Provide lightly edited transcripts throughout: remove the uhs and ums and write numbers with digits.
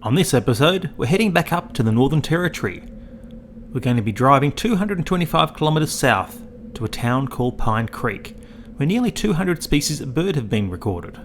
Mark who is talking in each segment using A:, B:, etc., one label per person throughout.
A: On this episode, we're heading back up to the Northern Territory. We're going to be driving 225 kilometres south to a town called Pine Creek, where nearly 200 species of bird have been recorded.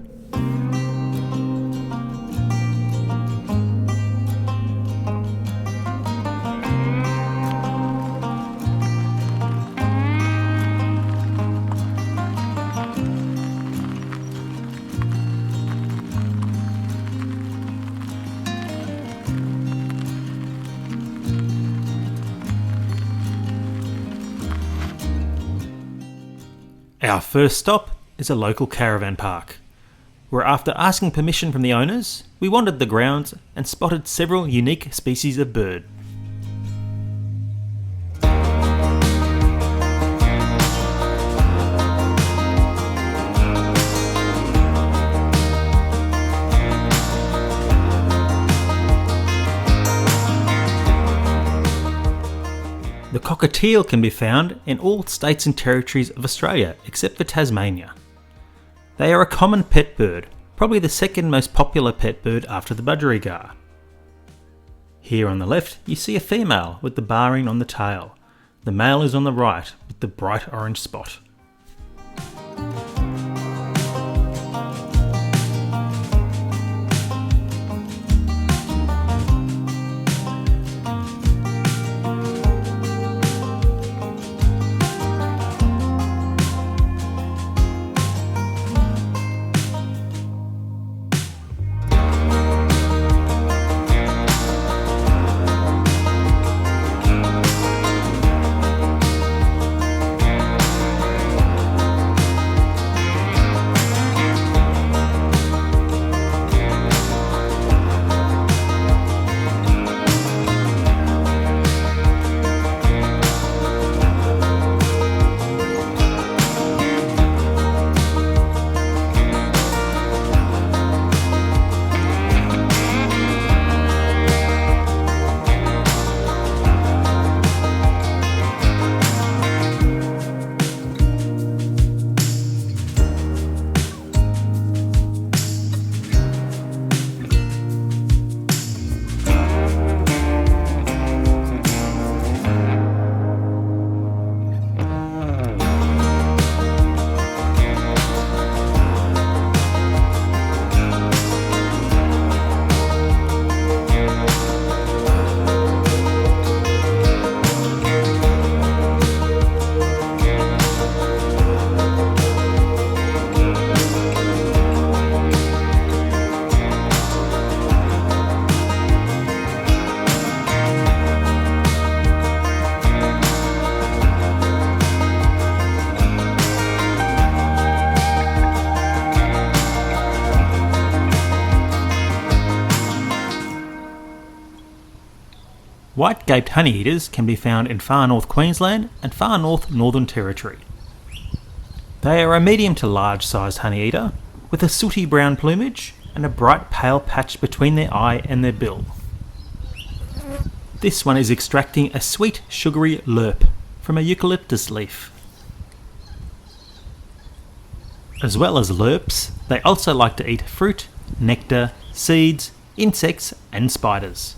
A: Our first stop is a local caravan park, where after asking permission from the owners, we wandered the grounds and spotted several unique species of bird. The cockatiel can be found in all states and territories of Australia except for Tasmania. They are a common pet bird, probably the second most popular pet bird after the budgerigar. Here on the left you see a female with the barring on the tail. The male is on the right with the bright orange spot. White-gaped honeyeaters can be found in far north Queensland and far north Northern Territory. They are a medium to large sized honeyeater with a sooty brown plumage and a bright pale patch between their eye and their bill. This one is extracting a sweet sugary lerp from a eucalyptus leaf. As well as lerps, they also like to eat fruit, nectar, seeds, insects and spiders.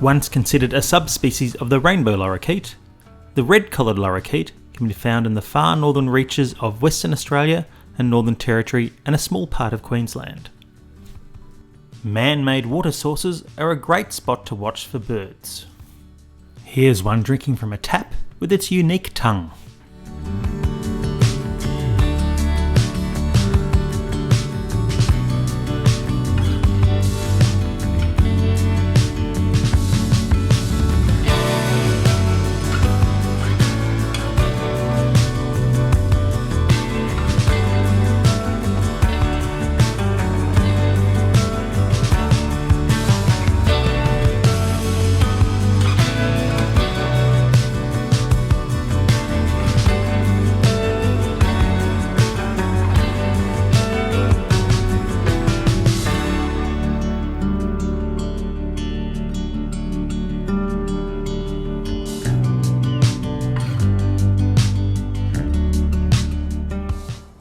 A: Once considered a subspecies of the rainbow lorikeet, the red-collared lorikeet can be found in the far northern reaches of Western Australia and Northern Territory and a small part of Queensland. Man-made water sources are a great spot to watch for birds. Here's one drinking from a tap with its unique tongue.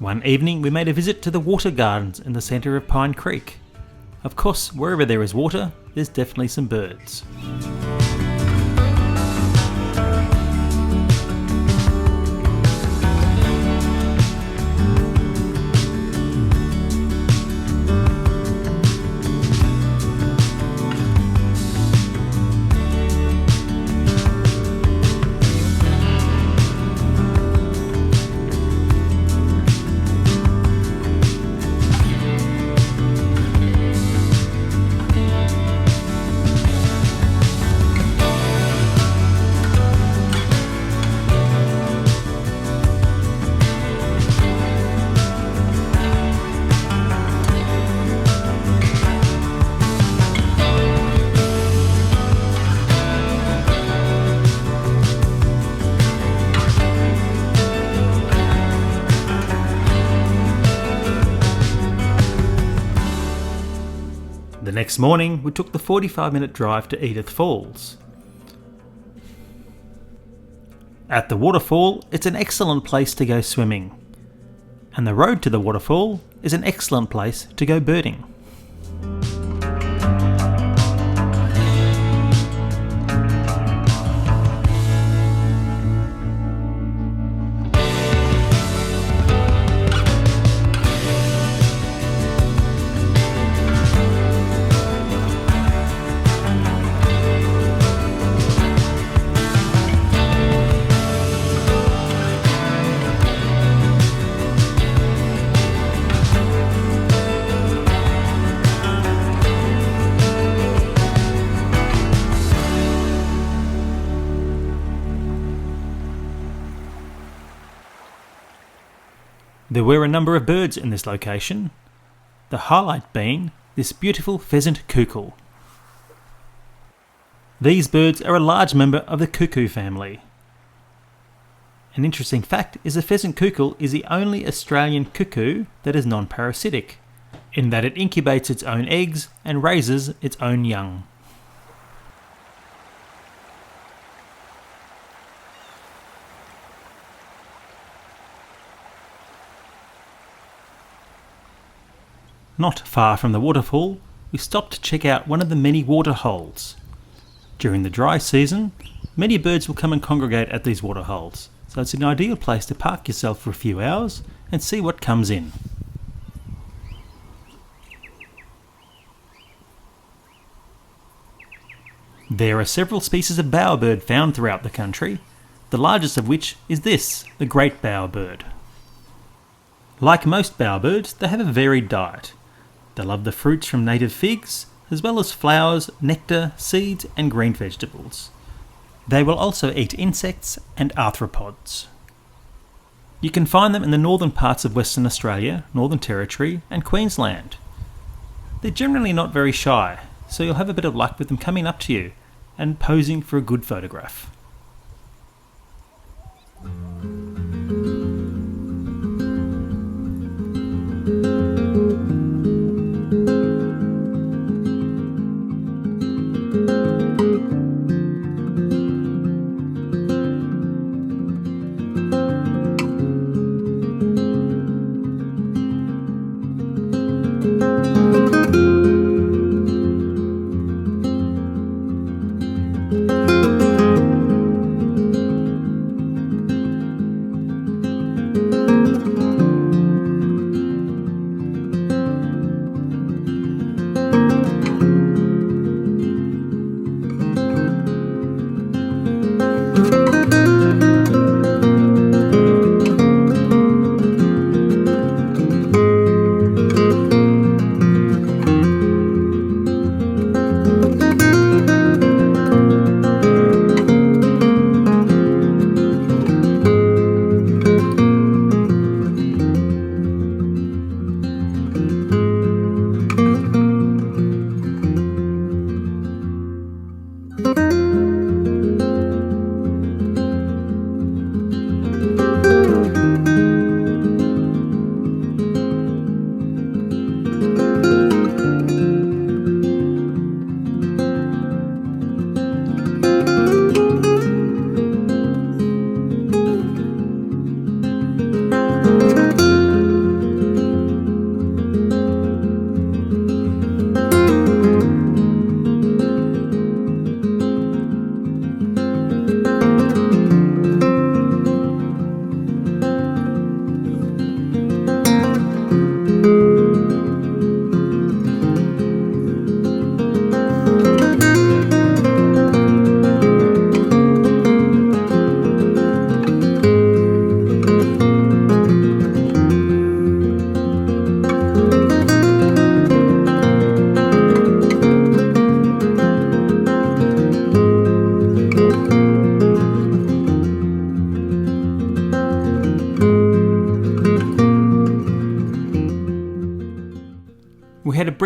A: One evening we made a visit to the water gardens in the centre of Pine Creek. Of course, wherever there is water, there's definitely some birds. The next morning, we took the 45-minute drive to Edith Falls. At the waterfall, it's an excellent place to go swimming, and the road to the waterfall is an excellent place to go birding. There were a number of birds in this location, the highlight being this beautiful pheasant cuckoo. These birds are a large member of the cuckoo family. An interesting fact is the pheasant cuckoo is the only Australian cuckoo that is non-parasitic, in that it incubates its own eggs and raises its own young. Not far from the waterfall, we stopped to check out one of the many water holes. During the dry season, many birds will come and congregate at these water holes, so it's an ideal place to park yourself for a few hours and see what comes in. There are several species of bowerbird found throughout the country, the largest of which is this, the great bowerbird. Like most bowerbirds, they have a varied diet. They love the fruits from native figs, as well as flowers, nectar, seeds and green vegetables. They will also eat insects and arthropods. You can find them in the northern parts of Western Australia, Northern Territory and Queensland. They're generally not very shy, so you'll have a bit of luck with them coming up to you and posing for a good photograph.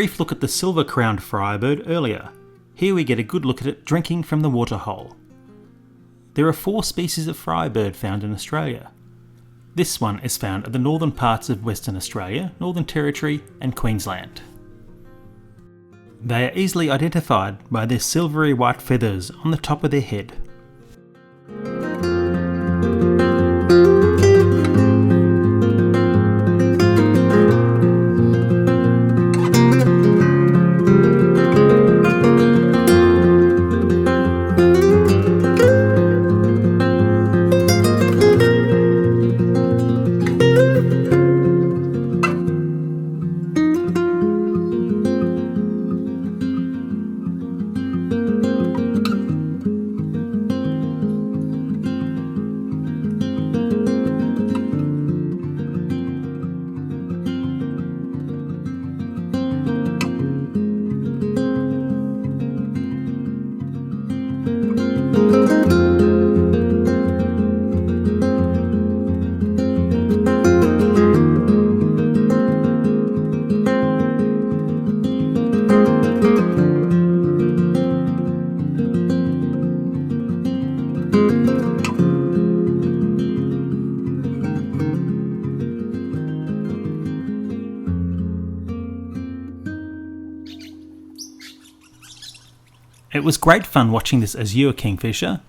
A: brief look at the silver-crowned firebird earlier. Here we get a good look at it drinking from the waterhole. There are 4 species of firebird found in Australia. This one is found at the northern parts of Western Australia, Northern Territory and Queensland. They are easily identified by their silvery white feathers on the top of their head. It was great fun watching this azure kingfisher.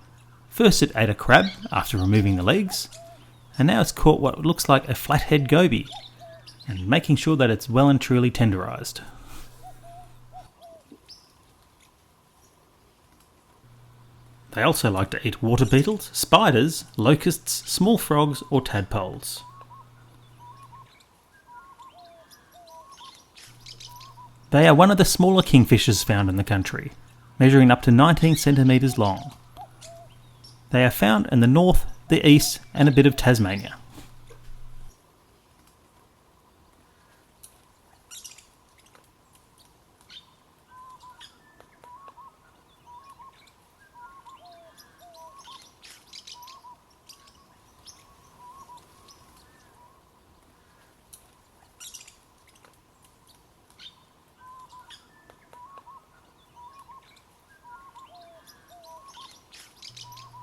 A: First it ate a crab after removing the legs, and now it's caught what looks like a flathead goby, and making sure that it's well and truly tenderised. They also like to eat water beetles, spiders, locusts, small frogs or tadpoles. They are one of the smaller kingfishers found in the country, measuring up to 19 centimetres long. They are found in the north, the east and a bit of Tasmania.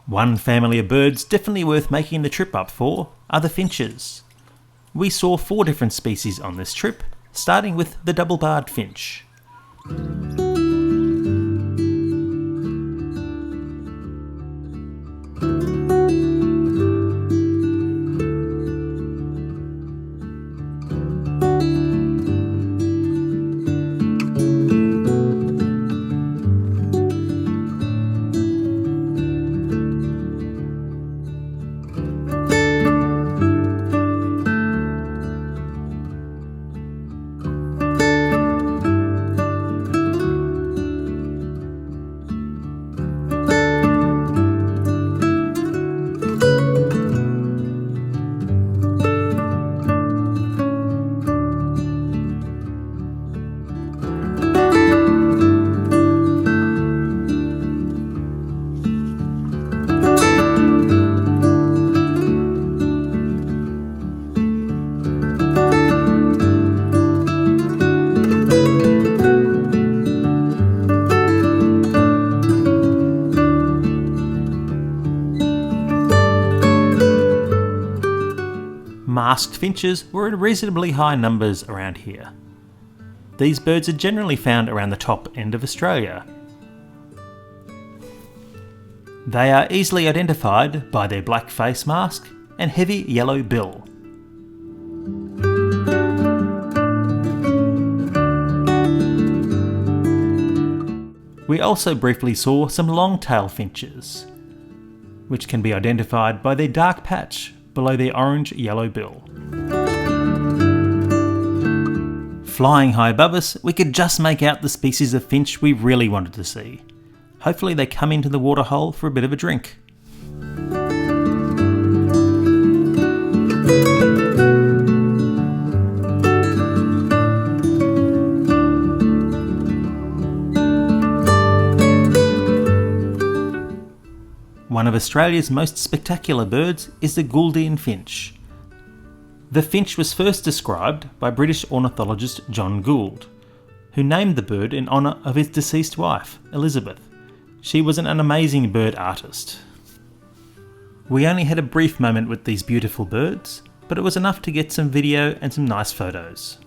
A: One family of birds definitely worth making the trip up for are the finches. We saw 4 different species on this trip, starting with the double-barred finch. Masked finches were in reasonably high numbers around here. These birds are generally found around the top end of Australia. They are easily identified by their black face mask and heavy yellow bill. We also briefly saw some longtail finches, which can be identified by their dark patch below their orange-yellow bill. Flying high above us, we could just make out the species of finch we really wanted to see. Hopefully they come into the waterhole for a bit of a drink. One of Australia's most spectacular birds is the Gouldian Finch. The finch was first described by British ornithologist John Gould. who named the bird in honour of his deceased wife, Elizabeth. She was an amazing bird artist. We only had a brief moment with these beautiful birds, but it was enough to get some video and some nice photos.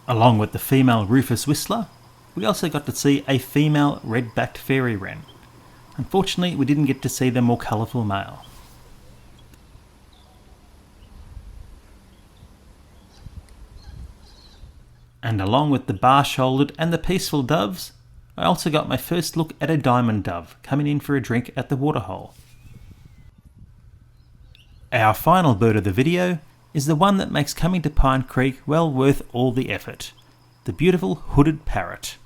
A: Along with the female rufous whistler, we also got to see a female red-backed fairy wren. Unfortunately, we didn't get to see the more colourful male. And along with the bar-shouldered and the peaceful doves, I also got my first look at a diamond dove coming in for a drink at the waterhole. Our final bird of the video is the one that makes coming to Pine Creek well worth all the effort, the beautiful hooded parrot.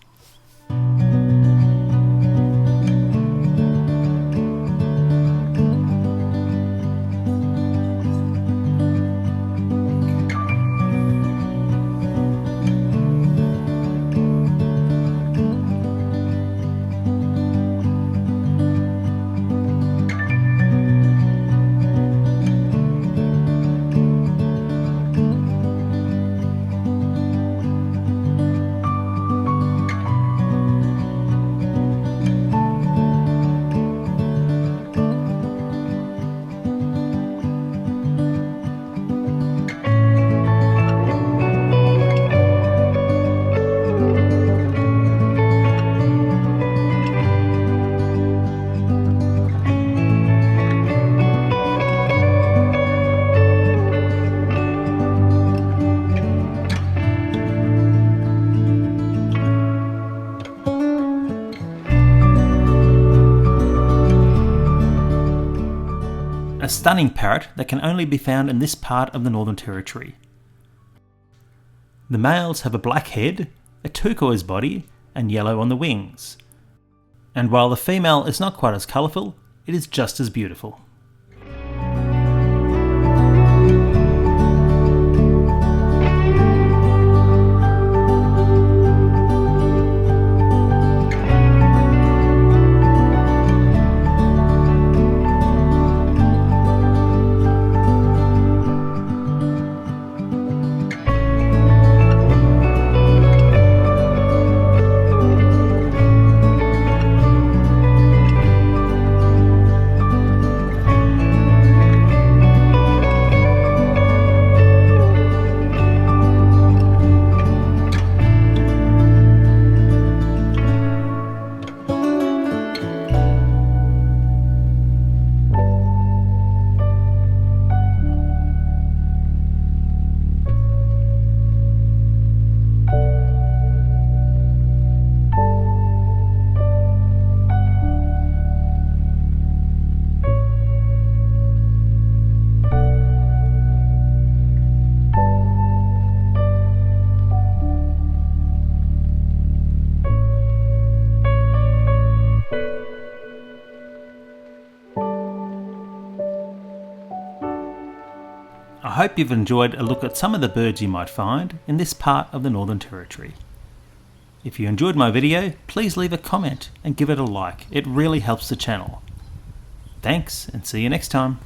A: A stunning parrot that can only be found in this part of the Northern Territory. The males have a black head, a turquoise body, and yellow on the wings. And while the female is not quite as colourful, it is just as beautiful. I hope you've enjoyed a look at some of the birds you might find in this part of the Northern Territory. If you enjoyed my video, please leave a comment and give it a like. It really helps the channel. Thanks, and see you next time.